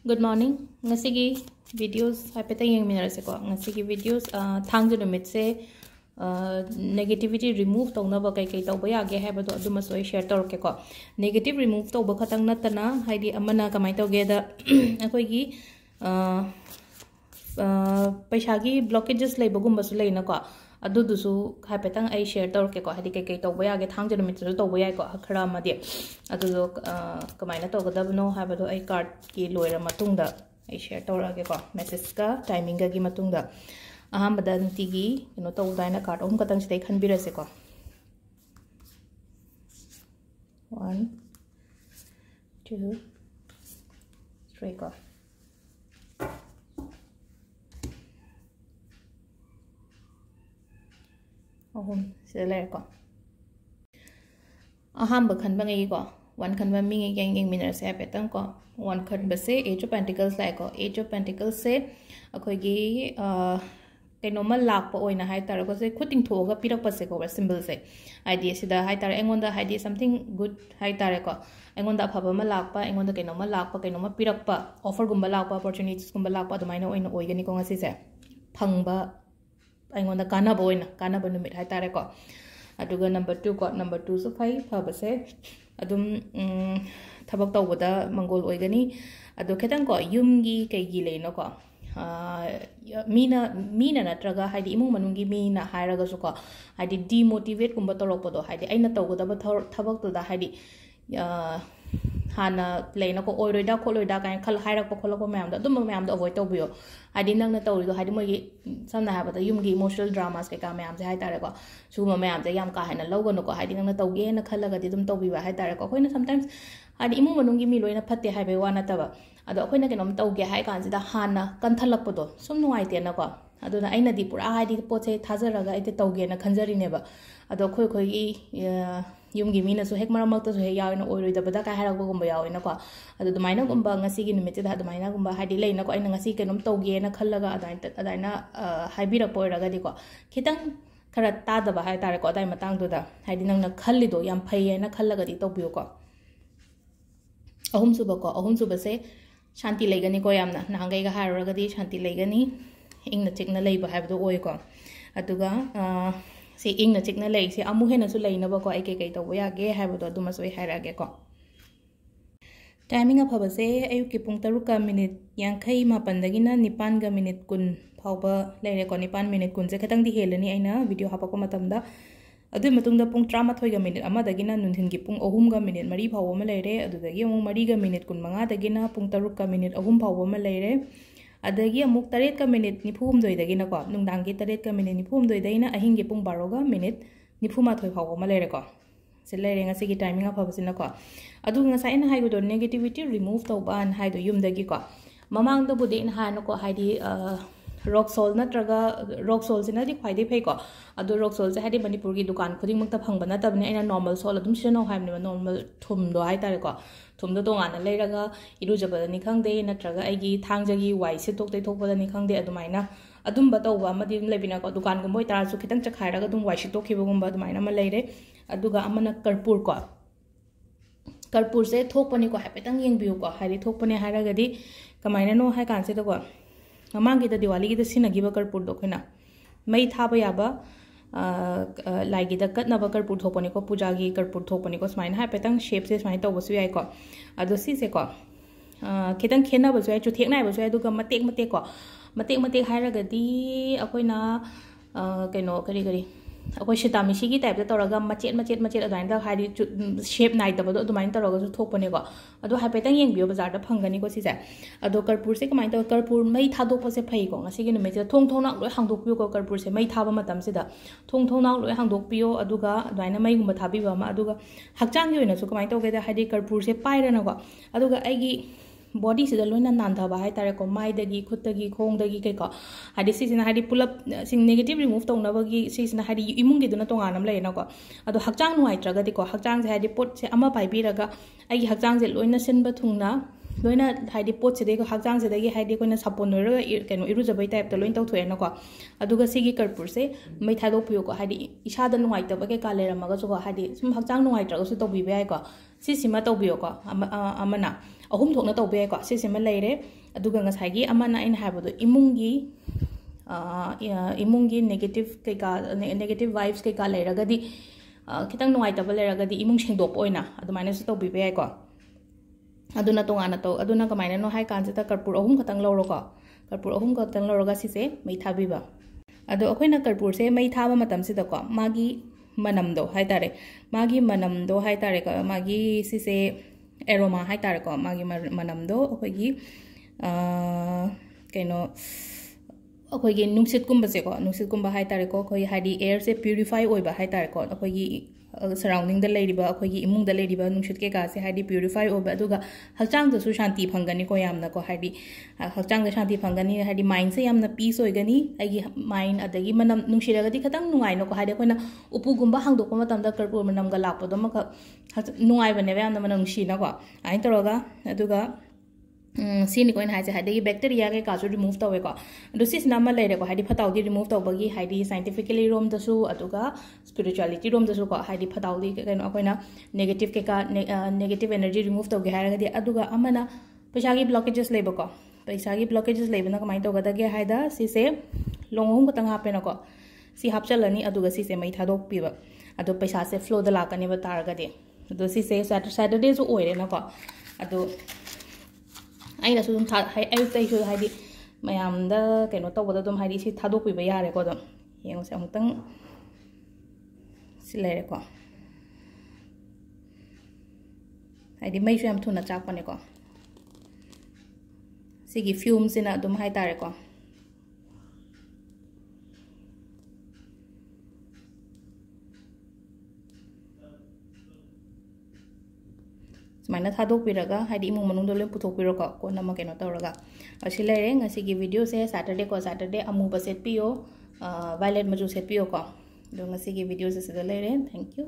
Good morning. Ngasigi videos haipeta yengminarase ko. Ngasigi videos thangju numit se negativity remove tawna ba kai tawba yage haibado aduma soi share torke ko. Negative remove tawba khatang natana haidi amana kamai tawge da akoi gi paisa gi blockages leibagumba su leina ko. अदुदुसु हाइपेतंग आई share तौरके को हादि कई तौबा यागे थांग जनुमित सु तौबा याय को खरा मदि अदुदो कमाइना तौगदबनो हाबदो आई कार्ड की लोइरा मतुंगदा आई शेयर तौरगे को मेसेज का टाइमिंग गा की मतुंगदा अहमदा नतिगी नो तौदाइना कार्ड ओम कतंग सिदै खनबिरसे को 1 2 3 को से लेको अहम खनबंगी को वन खनब मिंग मिनर से पेतंग को वन खनब से एज ऑफ पेंटिकल्स लाइको एज ऑफ पेंटिकल्स से अखोगी कइनोमा लाप ओइना हाय तारको से खुटिंग थोगा पिरक पसे को सिंबल से आईडी सिदा हाय तार एंगोंदा हाइडी समथिंग गुड हाय तारको एंगोंदा फबमा लापा एंगोंदा कइनोमा लापा कइनोमा पिरकपा ऑफर गुंबा लापा अपॉर्चुनिटीज गुंबा लापा दमाइना ओइना ओइगनी को ngasi से फंगबा अगोंदा कानाब नुमित है तारे को अदुगा नंबर 2 को नंबर 2 सो फाइ फबसे अदुम थबक तौबदा मंगोल ओइगनी अदु खेतंग को युमगी कैगी लेनो को मीना नत्रगा हाइदि इमुंग मनुंगी मीना हायरगा सो को हाइदि डिमोटिवेट कुंबा तोरकपदो हाइदि आइना तौगदबा थबक तोदा हाइदि हाना लेना को ओइरोइदा खोलोइदा काय खल हायरक खोलक मैम अदुम मैम अवॉइड तौबियो हाइदि नंगना तौरिदो हाइदि मोगी समना हाबदा युमगी इमोशनल ड्रामास के का मैम से हाय तारे को सुमा मैम से याम का हैना लौगनो को हाइदि नंगना तौगे ना खलगदि दुम तौबिबा हाय तारे को खोइना समटाइम्स हाइदि इमु मनुंगी मी लोइना फत्ते हाइबे वाना तबा अदो खोइना केनोम तौगे हाय कांसिदा हाना कंथलकपदो सुम नुवाइतेना को अदुना आइना दि पुरा हाइदि पोचे थाजरगा आइते तौगे ना खंजरिनेबा अदो खोइ खोइ युमगी मीना सो हेक मरमक्ता सो हे यावना ओइरोइदबदा का हारगबगुंबा यावना को अदो दुमाइना गुंबा ngasi gi numit da दुमाइना गुंबा हाइदि लेना को आइना ngasi केनोम तौगे ना खलगा अदाइना हाइबिरक पोइरगदि को खितंग खरा तादबा हाय तारे को अदाइ मतंग दुदा हाइदि नंगना खल्लिदो याम फैये ना खलगदि तौबियो को अहुम सुबा से शांति लेगनी को यामना नांगै गा हारगदि शांति लेगनी इंगना चिकना लेबा हाइबदो ओइ को अदुगा से इंगना चिकना लेइ से अमु हेना सु लेइनबा को आई के तौबा यागे हाइबदो दुमा सोइ हायरागे को टाइमिंग अफब से अयु की पुंग 3 का मिनिट यांखै मापनदगिना 9 का मिनिट 10 फावबा लेरे को 9 मिनिट 10 से खतंग दि हेलनी आइना वीडियो हापको मतमदा अदु मतुंगदा पुंग 13 का मिनिट अमदगिना नुनथिन की पुंग 3 का मिनिट 4 फावबा म लेरे अदुदगी अमु 4 का मिनिट 15 दगिना पुंग 3 का मिनिट 3 फावबा म लेरे अदगी अमुक 3 का मिनिट 93 दगिना को नुंगदांगी 3 का मिनिट 93 दगिना अहिंगी पुंग 12 का मिनिट 94 फावबा म लेरे को से लेरे ngasi gi timing afabasina ko adu ngasai na haido negativity remove tawba an haido yumdagi ko mamang do budi in hanu ko haidi rock salt natraga rock salt sina di khwaide phei ko adu rock salt se haidi manipur gi dukan khuding makta phangba na tabni aina normal salt adum sino haimni normal thum do hai tare ko thum do tongana leiraga irujaba ni khangde natraga aigi thangjagi wai se tok tai thokba ni khangde adumaina adum batawba amadi lebina ko dukan gumboi tar su khitang chakhairaga dum wai si tokhiba gumba adumaina ma leire अदुगा अमना कर्पूर से थोपनी को हाइपेतंग येंबियो को हाइदि थोपने हारगदि कमाइना no high कांसे दको ममांगी the Diwali गी the सिनगिबा कर्पूर दो खना मई थाबा याबा लाइगी द कटनबा कर्पूर थोपनी को पूजा गी कर्पूर थोपनी को स्माइन हाइपेतंग शेप से स्माइन तौबसु याइ को अदो सी से को खितंग खेनबसु याइ चुथेकनाइबसु याइ दुगा मतेक हारगदि अखोइना कइनो करी अखोइ सितामिसी की टाइप तौरगा मचेट अदाइन हाइदि शेप नाइदबदो अदुमाइन तौरगा थोपने को अदो हाइपेतंग येंबियो बाजार द फंगनी को सिसे अदो कर्पूर से कमाइन तौ कर्पूर मई थादोप से फई को ngasi gi nume thong thongna loi hangdokpiyo ko कर्पूर से मई थाबा matam sida thong thongna loi hangdokpiyo aduga aduina mai gumba thabiba ma aduga hakchang gi oina su kamain tawge da haidi कर्पूर से पाइरना को aduga aigi body से लोइना नांथाबा हाय तारे को माइदगी खुदगी खोंगदगी केको हादि सिसिना हादि पुलअप सिंग नेगेटिव रिमूव तौनबगी सिसिना हादि इमुंगी दुना तोंगानम लेना को अदो हकचांग नुआइत्रगदि को हकचांग से हादि पोट से अमा पाइबिरगा आइ हकचांग से लोइना सिनबा थुंगना लोइना हाइदि पोट से देखो हकचांग से दगी हाइदि कोइना सपोन नोरगा केनो इरुजबई टाइप त लोइन तौथोएना को अदुगा सिगी कर्पूर से मै थादोपियो को हाइदि इसादा नुआइतबा के कालेरमगा सो हाइदि सुम हकचांग नुआइत्रगसु तौबिबे आइ को सिसिमा तौबियो को अमना अहुम थोकना तौबे याइको सिसिमा लेरे अदुगा ngसाइगी अमना इन हाइबदो इमुंगी नेगेटिव वाइब्स कैका लेरगदी खितंग नुंगाइतब लेरगदी इमुंग सेंगदोप ओइना अदुमाइना सु तौबे याइको अदुना तोंगाना तो अदुना कमाइना नो हाइ कांसिता कर्पूर अहुम खतंग लौरोको कर्पूर अहुम खतंग लौरोगा सिसे मै थाबीबा अदो अखोइना कर्पूर से मै थाबा मतमसिदको मागी मनमदो हाइतारे मागी मनमदो हाइतारे को मागी सिसे एरोमा हाइतारे को मागी मनमदो अखोइगी कइनो अखोइगी नुंसित कुंबसे को नुंसित कुंबा हाइतारे को अखोइ हाइदी एयर से प्यूरिफाई ओइबा हाइतारे को अखोइगी सराउंडिंग द लेरिबा अखोइगी इमुंग द लेरिबा नुंसित के का से हाइदी प्यूरिफाई ओइबा अदुगा हलचांग दसु शांति फंगनी को यामना को हाइदी हलचांग द शांति फंगनी हाइदी माइंड से यामना पीस ओइगनी आइगी माइंड अदगी मनम नुंसिरगदी खतंग नुंगाइनो को हाइदी कोइना उपुगुंबा हांगदोको मतमदा कर्पूर मनमगा लापदो मख नुंगाइबने यामना मनम नुंसिना को आइन तरोगा अदुगा सीनी कोइन हाइसे हाइदी बैक्टीरिया के काजु रिमूव तवेको अदु सिसना म लेरेको हाइदी फताउदी रिमूव तौबगी हाइदी साइंटिफिकली रोम दसु अदुगा स्पिरिचुअलिटी रोम दसु को हाइदी फताउदी कैनो अकोइना नेगेटिव के का नेगेटिव एनर्जी रिमूव तौगे हाइरगदी अदुगा अमना पैसागी ब्लॉकेजेस लेबको पैसागी ब्लॉकेजेस लेबना कमाइ तौगदगे हाइदा सिसे लोंगहुम खतंग हापेनको सि हापचलनी अदुगा सिसे मै थादोक पिबा अदु पैसा से फ्लो द लाकने बतारगदे अदु सिसे सैटरडे जो ओइरेनको अदु अगर अयुक्तु हाई मैमद कहो तब हाई से थादोपीब यारेको येंसे अमुतंग लेरेको हाई मैसु याम थुना चाकपनेको सिगी फ्यूम्सिना अदुम हाई तारेको सुमाइना थादोपीरगा हाइदी इमुंग मनुंगदो लोइ पुथोकपिरोको कोनमा केनो तौरगा असि लेरे ngasiगी वीडियो से सैटरडे अमुबा सेटपियो वायलेट मजु सेटपियो को दो ngasiगी वीडियो से लेरे थैंक यू।